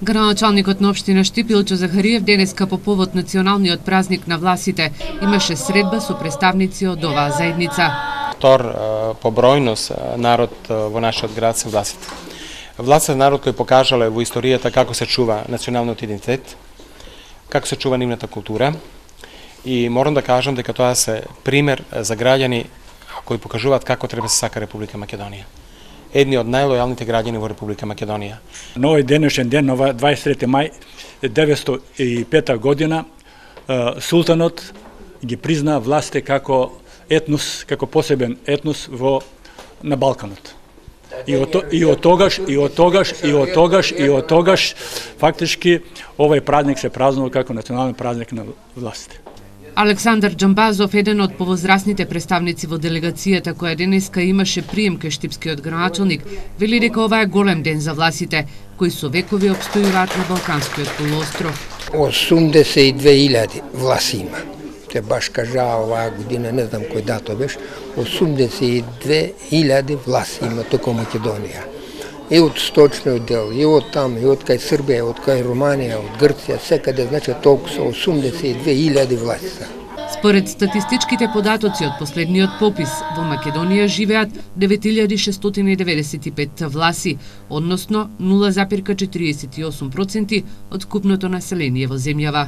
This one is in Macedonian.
Градоначалникот на општина Штип Илчо Захариев денеска по повод националниот празник на власите имаше средба со представници од оваа заедница. Втор по бројност народ во нашиот град се власите. Власите народ кој покажале во историјата како се чува националниот идентитет, како се чува нивната култура и морам да кажам дека тоа се пример за граѓани кои покажуваат како треба се сака Република Македонија. Едни од најлојалните граѓани во Република Македонија. На овој денешен ден, на 23. мај 1905 година, султанот ги призна властите како етнос, како посебен етнос на Балканот. И од тогаш фактички овој празник се празнува како национален празник на властите. Александар Џамбазов, еден од повозрасните представници во делегацијата која денеска имаше прием кај штипскиот градоначалник, вели дека ова е голем ден за власите, кои со векови опстојуваат на Балканскиот полуостров. 82.000 власи има. Те баш кажа оваа година, не знам кој дато беше, 82.000 власи има тука Македонија. И од сточниот дел, и од там, и од кај Србија, од кај Руманија, од Грција, секаде, значи толку со 82.000 власи. Според статистичките податоци од последниот попис, во Македонија живеат 9695 власи, односно 0,48% од вкупното население во земјава.